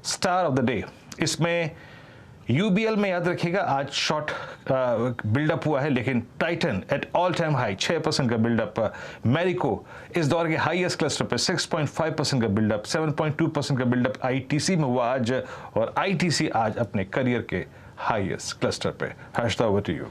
Star of the day. इसमें UBL में याद रखिएगा आज शॉर्ट बिल्डअप हुआ है, लेकिन Titan at all time high 6% का बिल्डअप। मैरिको इस दौर के हाईएस्ट क्लस्टर पे 6.5% का बिल्डअप, 7.2% का बिल्डअप आईटीसी में हुआ आज, और आईटीसी आज अपने करियर के हाईएस्ट क्लस्टर पे। Harshada, over to you.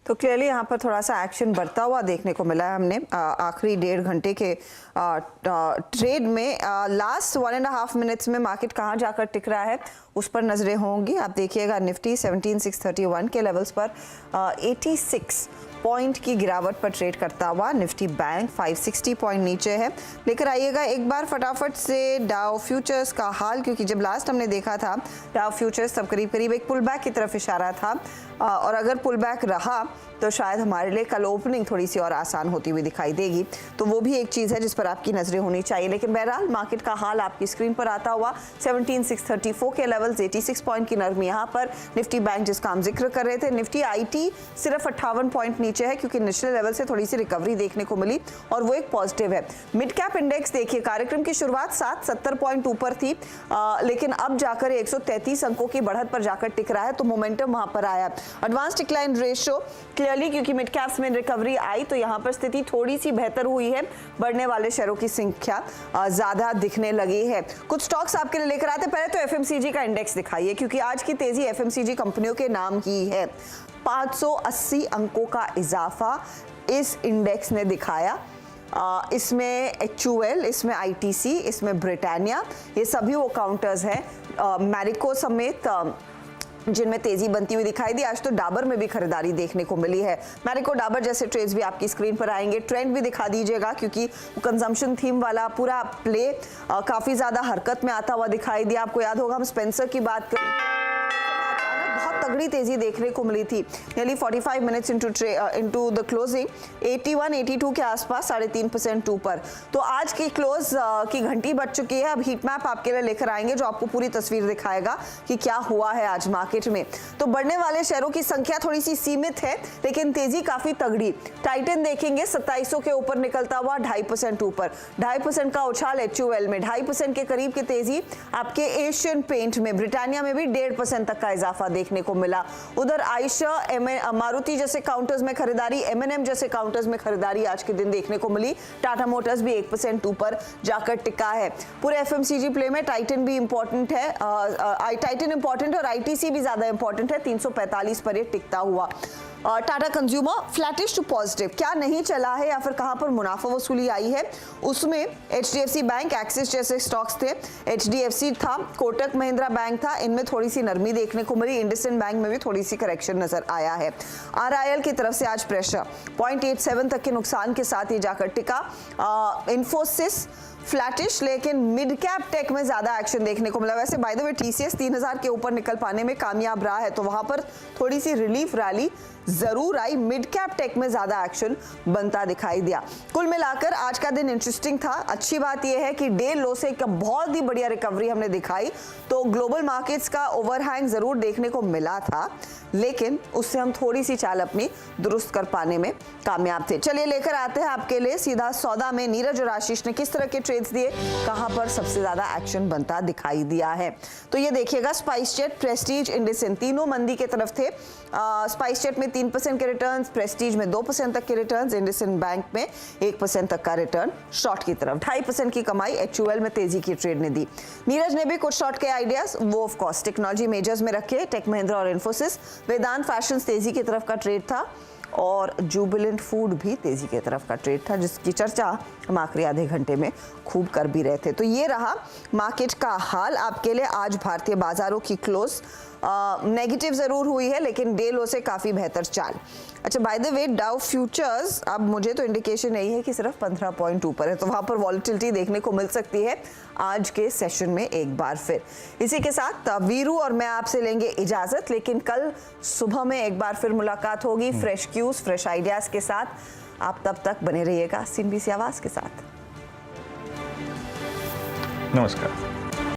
तो क्लियरली यहाँ पर थोड़ा सा एक्शन बढ़ता हुआ देखने को मिला है हमने आखिरी 1.5 घंटे के ट्रेड में। लास्ट 1.5 मिनट्स में मार्केट कहाँ जाकर टिक रहा है उस पर नजरें होंगी। आप देखिएगा निफ्टी 17,631 के लेवल्स पर 86 पॉइंट की गिरावट पर ट्रेड करता हुआ। निफ्टी बैंक 560 पॉइंट नीचे है। लेकर आइएगा एक बार फटाफट से डाउ फ्यूचर्स का हाल, क्योंकि जब लास्ट हमने देखा था डाउ फ्यूचर्स तब करीब करीब एक पुल बैक की तरफ इशारा था, और अगर पुल बैक रहा तो शायद हमारे लिए कल ओपनिंग थोड़ी सी और आसान होती हुई दिखाई देगी। तो वो भी एक चीज़ है जिस पर आपकी नजरें होनी चाहिए। लेकिन बहरहाल मार्केट का हाल आपकी स्क्रीन पर आता हुआ 17,634 के लेवल्स, 86 पॉइंट की नरमी यहाँ पर। निफ्टी बैंक जिसका हम जिक्र कर रहे थे, निफ्टी आईटी सिर्फ 58 पॉइंट नीचे है, क्योंकि नेशनल लेवल से थोड़ी सी रिकवरी देखने को मिली और वो एक पॉजिटिव है। मिड कैप इंडेक्स देखिए, कार्यक्रम की शुरुआत 770 पॉइंट ऊपर थी, लेकिन अब जाकर 133 अंकों की बढ़त पर जाकर टिक रहा है, तो मोमेंटम वहां पर आया। एडवांस डिक्लाइन रेशियो क्लियरली, क्योंकि मिड कैप्स में रिकवरी आई तो यहाँ पर स्थिति थोड़ी सी बेहतर हुई है, बढ़ने वाले शेयरों की संख्या ज्यादा दिखने लगी है। कुछ स्टॉक्स आपके लिए लेकर आते, पहले तो एफएमसीजी का इंडेक्स दिखाइए, क्योंकि आज की तेजी एफएमसीजी कंपनियों के नाम की है। 580 अंकों का इजाफा इस इंडेक्स ने दिखाया। इसमें HUL, इसमें ITC, इसमें ब्रिटानिया, ये सभी वो काउंटर्स हैं। मैरिको समेत जिनमें तेजी बनती हुई दिखाई दी। आज तो डाबर में भी खरीदारी देखने को मिली है। मैरिको डाबर जैसे ट्रेड्स भी आपकी स्क्रीन पर आएंगे। ट्रेंड भी दिखा दीजिएगा, क्योंकि कंजम्पशन थीम वाला पूरा प्ले काफी ज्यादा हरकत में आता हुआ दिखाई दिया। आपको याद होगा हम स्पेंसर की बात करें, तगड़ी तेजी देखने को मिली थी। Nearly 45 minutes into the closing 81-82 के आसपास 3.5% ऊपर। तो आज की क्लोज की घंटी बज चुकी है। अब हीट मैप आपके लिए लेकर आएंगे जो आपको पूरी तस्वीर दिखाएगा कि क्या हुआ है आज मार्केट में। तो बढ़ने वाले शेयरों की संख्या थोड़ी सी सीमित है, लेकिन तेजी काफी तगड़ी। टाइटन देखेंगे 2700 के ऊपर निकलता हुआ 2.5% ऊपर, 2.5% का उछाल HUL में, 2.5% के करीब की तेजी आपके एशियन पेंट में, ब्रिटानिया में भी 1.5% तक का इजाफा देखने को मिला। उधर आयशा, मारुति जैसे काउंटर्स में खरीदारी, M&M जैसे काउंटर्स में खरीदारी आज के दिन देखने को मिली। टाटा मोटर्स भी 1% ऊपर जाकर टिका है। पूरे एफएमसीजी प्ले में टाइटन भी इंपॉर्टेंट है, टाइटन इंपॉर्टेंट है और आईटीसी भी ज्यादा इंपॉर्टेंट है। 345 पर ये टिकता हुआ। Tata consumer flattish to positive, क्या नहीं चला है या फिर कहां पर मुनाफा वसूली आई है, उसमें HDFC बैंक, एक्सिस जैसे स्टॉक्स थे। HDFC था, कोटक महिंद्रा बैंक था, इनमें थोड़ी सी नरमी देखने को मिली। इंडसइंड बैंक में भी थोड़ी सी करेक्शन नजर आया है। RIL की तरफ से आज प्रेशर 0.87 तक के नुकसान के साथ ही जाकर टिका। इन्फोसिस फ्लैटिश, लेकिन मिड कैप टेक में ज्यादा एक्शन देखने को मिला। वैसे बाय द वे TCS 3000 के ऊपर निकल पाने में कामयाब रहा है, तो वहां पर थोड़ी सी रिलीफ रैली जरूर आई। मिड कैप टेक में ज्यादा एक्शन बनता दिखाई दिया। कुल मिलाकर आज का दिन इंटरेस्टिंग था। अच्छी बात यह है कि डे लो से एक बहुत ही बढ़िया रिकवरी हमने दिखाई, तो ग्लोबल मार्केट्स का ओवरहैंग जरूर देखने को मिला था, लेकिन उससे हम थोड़ी सी चाल अपनी दुरुस्त कर पाने में कामयाब थे। चलिए लेकर आते हैं आपके लिए सीधा सौदा में नीरज और आशीष ने किस तरह के ट्रेड्स दिए, कहां पर सबसे ज्यादा एक्शन बनता दिखाई दिया है। तो ये देखिएगा, स्पाइसजेट, प्रेस्टीज, इंडसइंड तीनों मंदी के तरफ थे। स्पाइसजेट में 3% के रिटर्न्स, प्रेस्टीज में 2% तक के रिटर्न्स, इंडसइंड बैंक में 1% तक का रिटर्न शॉर्ट की तरफ। 2.5% की कमाई HUL में तेजी की ट्रेड ने दी। नीरज ने भी कुछ शॉर्ट के आइडियाज, वो ऑफ कोर्स टेक्नोलॉजी मेजर्स में रखे, टेक महिंद्रा और इन्फोसिस। वेदांत फैशन तेजी की तरफ का ट्रेड था, और जुबिलेंट फूड भी तेजी की तरफ का ट्रेड था, जिसकी चर्चा हम आखिरी आधे घंटे में खूब कर भी रहे थे। तो ये रहा मार्केट का हाल आपके लिए। आज भारतीय बाजारों की क्लोज नेगेटिव जरूर हुई है, लेकिन डे लो से काफी बेहतर चाल। अच्छा, by the way Dow futures, अब मुझे तो इंडिकेशन नहीं है कि सिर्फ 15 पॉइंट ऊपर है, तो वहां पर वॉलेटिलिटी देखने को मिल सकती है आज के सेशन में एक बार फिर। इसी के साथ वीरू और मैं आपसे लेंगे इजाजत, लेकिन कल सुबह में एक बार फिर मुलाकात होगी फ्रेश क्यूज, फ्रेश आइडियाज के साथ। आप तब तक बने रहिएगा CNBC आवाज के साथ। नमस्कार।